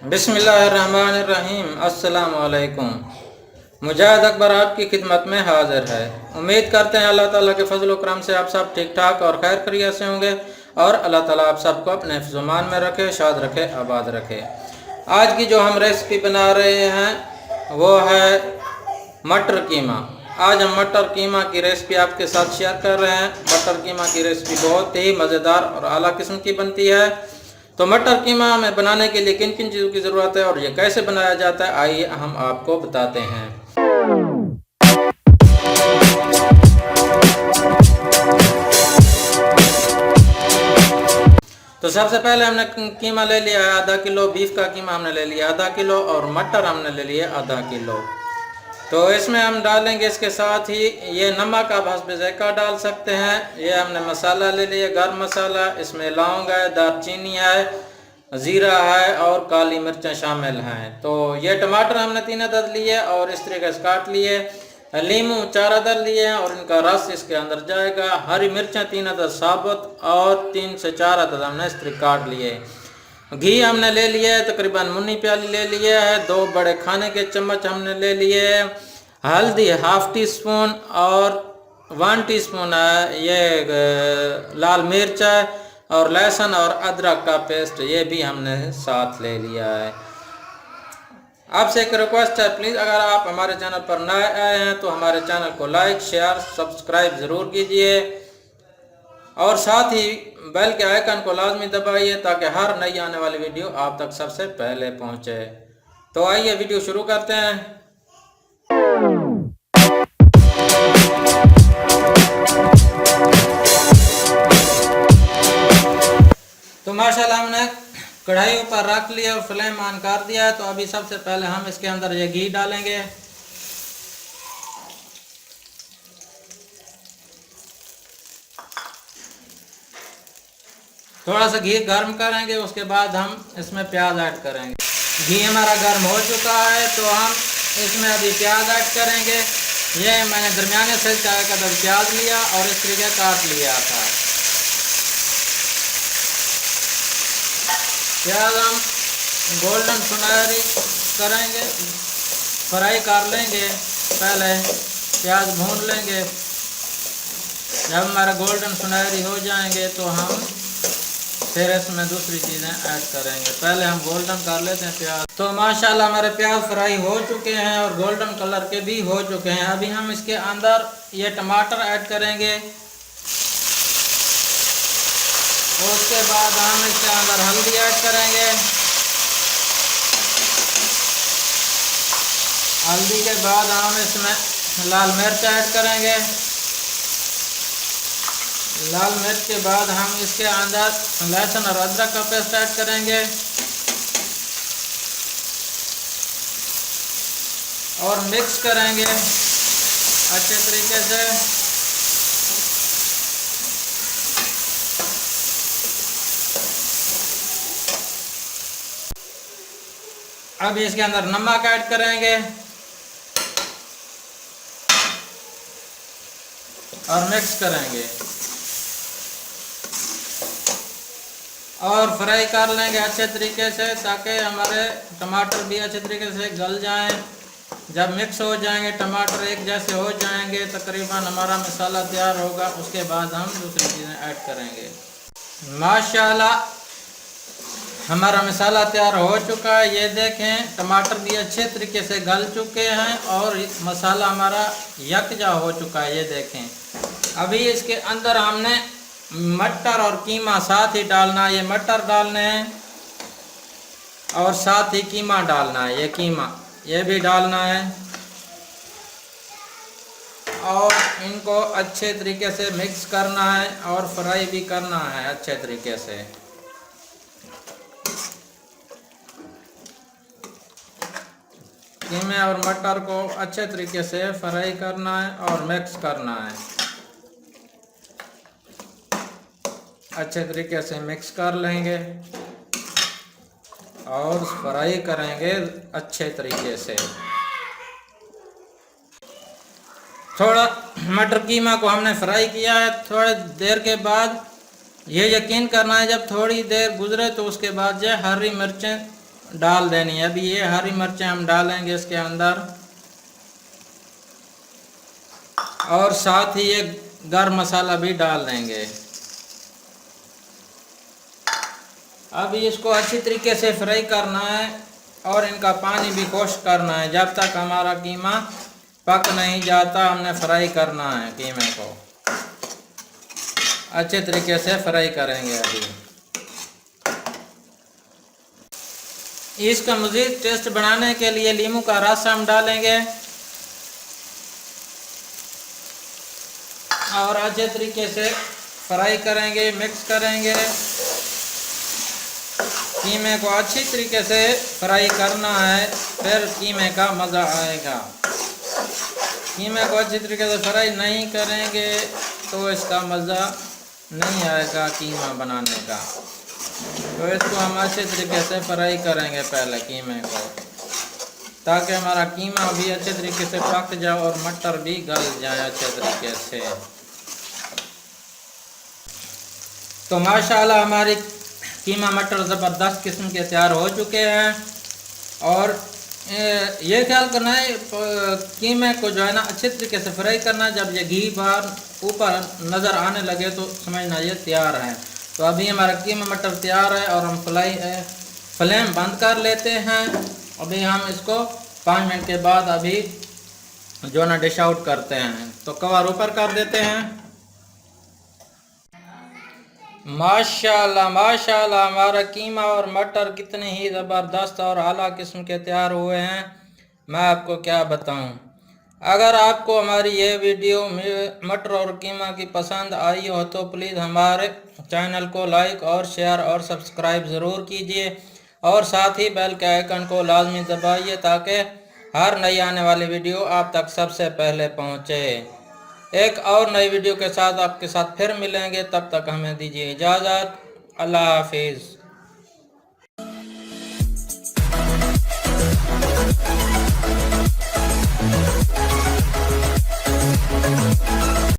बिस्मिल्लाहिर्रहमानिर्रहीम। अस्सलाम वालेकुम। मुजाहिद अकबर आपकी खिदमत में हाजिर है। उम्मीद करते हैं अल्लाह ताला के फजल करम से आप सब ठीक ठाक और खैर खैरियत से होंगे और अल्लाह ताला आप सबको अपने हिफ्ज़-ओ-मान में रखे, शाद रखे, आबाद रखे। आज की जो हम रेसिपी बना रहे हैं वो है मटर कीमा। आज हम मटर कीमा की रेसिपी आपके साथ शेयर कर रहे हैं। मटर कीमा की रेसिपी बहुत ही मज़ेदार और आला किस्म की बनती है। तो मटर कीमा हमें बनाने के लिए किन किन चीज़ों की ज़रूरत है और ये कैसे बनाया जाता है, आइए हम आपको बताते हैं। तो सबसे पहले हमने कीमा ले लिया है आधा किलो। बीफ का कीमा हमने ले लिया आधा किलो और मटर हमने ले लिए आधा किलो। तो इसमें हम डालेंगे इसके साथ ही ये नमक आप हस्ब ज़ायक़ा डाल सकते हैं। ये हमने मसाला ले लिया गर्म मसाला, इसमें लौंग है, दालचीनी है, ज़ीरा है और काली मिर्चें शामिल हैं। तो ये टमाटर हमने 3 अदद लिए और इस तरीके से काट लिए। लीमू 4 अदद लिए हैं और इनका रस इसके अंदर जाएगा। हरी मिर्चें 3 अदद साबुत और 3 से 4 अदद हमने इस तरह काट लिए। घी हमने ले लिया है तकरीबन मुन्नी प्याली ले लिया है। 2 बड़े खाने के चम्मच हमने ले लिए। हल्दी ½ टी स्पून और 1 टीस्पून है ये लाल मिर्च है और लहसुन और अदरक का पेस्ट ये भी हमने साथ ले लिया है। आपसे एक रिक्वेस्ट है, प्लीज़ अगर आप हमारे चैनल पर नए आए हैं तो हमारे चैनल को लाइक शेयर सब्सक्राइब ज़रूर कीजिए और साथ ही बेल के आइकन को लाजमी दबाइए ताकि हर नई आने वाली वीडियो आप तक सबसे पहले पहुंचे। तो आइए वीडियो शुरू करते हैं। तो माशाल्लाह हमने कढ़ाई ऊपर रख लिया और फ्लेम ऑन कर दिया है। तो अभी सबसे पहले हम इसके अंदर ये घी डालेंगे। थोड़ा सा घी गर्म करेंगे, उसके बाद हम इसमें प्याज ऐड करेंगे। घी हमारा गर्म हो चुका है तो हम इसमें अभी प्याज ऐड करेंगे। ये मैंने दरमियाने साइज का 1 अदद प्याज लिया और इस तरीके काट लिया था। प्याज हम गोल्डन सुनहरी करेंगे, फ्राई कर लेंगे। पहले प्याज भून लेंगे। जब हमारा गोल्डन सुनहरी हो जाएंगे तो हम फिर इसमें दूसरी चीज़ें ऐड करेंगे। पहले हम गोल्डन कर लेते हैं प्याज। तो माशाल्लाह हमारे प्याज फ्राई हो चुके हैं और गोल्डन कलर के भी हो चुके हैं। अभी हम इसके अंदर ये टमाटर ऐड करेंगे। उसके बाद हम इसके अंदर हल्दी ऐड करेंगे। हल्दी के बाद हम इसमें लाल मिर्च ऐड करेंगे। लाल मिर्च के बाद हम इसके अंदर लहसुन और अदरक का पेस्ट ऐड करेंगे और मिक्स करेंगे अच्छे तरीके से। अब इसके अंदर नमक ऐड करेंगे और मिक्स करेंगे और फ्राई कर लेंगे अच्छे तरीके से ताकि हमारे टमाटर भी अच्छे तरीके से गल जाएं। जब मिक्स हो जाएंगे, टमाटर एक जैसे हो जाएंगे, तकरीबन हमारा मसाला तैयार होगा। उसके बाद हम दूसरी चीज़ें ऐड करेंगे। माशाल्लाह हमारा मसाला तैयार हो चुका है। ये देखें टमाटर भी अच्छे तरीके से गल चुके हैं और मसाला हमारा यकजा हो चुका है। ये देखें अभी इसके अंदर हमने मटर और कीमा साथ ही डालना है। ये मटर डालने हैं और साथ ही कीमा डालना है। ये कीमा ये भी डालना है और इनको अच्छे तरीके से मिक्स करना है और फ्राई भी करना है अच्छे तरीके से। कीमे और मटर को अच्छे तरीके से फ्राई करना है और मिक्स करना है। अच्छे तरीके से मिक्स कर लेंगे और फ्राई करेंगे अच्छे तरीके से। थोड़ा मटर कीमा को हमने फ्राई किया है। थोड़ी देर के बाद ये यकीन करना है, जब थोड़ी देर गुजरे तो उसके बाद जो हरी मिर्चें डाल देनी है। अभी ये हरी मिर्चें हम डालेंगे इसके अंदर, और साथ ही ये गरम मसाला भी डाल देंगे। अभी इसको अच्छी तरीके से फ्राई करना है और इनका पानी भी खुश्क करना है। जब तक हमारा कीमा पक नहीं जाता हमने फ्राई करना है। कीमे को अच्छे तरीके से फ्राई करेंगे। अभी इसका मज़ीद टेस्ट बनाने के लिए नींबू का रस हम डालेंगे और अच्छे तरीके से फ्राई करेंगे, मिक्स करेंगे। कीमे को अच्छी तरीके से फ्राई करना है, फिर कीमे का मज़ा आएगा। कीमे को अच्छी तरीके से फ्राई नहीं करेंगे तो इसका मज़ा नहीं आएगा कीमा बनाने का। तो इसको हम अच्छे तरीके से फ्राई करेंगे पहले कीमे को, ताकि हमारा कीमा भी अच्छे तरीके से पक जाए और मटर भी गल जाए अच्छे तरीके से। तो माशाल्लाह हमारी कीमा मटर ज़बरदस्त किस्म के तैयार हो चुके हैं। और ये ख्याल करना है कीमे को जो है ना अच्छे तरीके से फ्राई करना है। जब ये घी बाहर ऊपर नज़र आने लगे तो समझना ये तैयार है। तो अभी हमारा कीमा मटर तैयार है और हम फ्लेम बंद कर लेते हैं। अभी हम इसको 5 मिनट के बाद अभी जो ना डिश आउट करते हैं। तो कवर ऊपर कर देते हैं। माशाल्लाह माशाल्लाह हमारा कीमा और मटर कितने ही ज़बरदस्त और आला किस्म के तैयार हुए हैं, मैं आपको क्या बताऊं। अगर आपको हमारी ये वीडियो मटर और कीमा की पसंद आई हो तो प्लीज़ हमारे चैनल को लाइक और शेयर और सब्सक्राइब ज़रूर कीजिए और साथ ही बेल के आइकन को लाजमी दबाइए ताकि हर नई आने वाली वीडियो आप तक सबसे पहले पहुँचे। एक और नई वीडियो के साथ आपके साथ फिर मिलेंगे, तब तक हमें दीजिए इजाज़त। अल्लाह हाफिज़।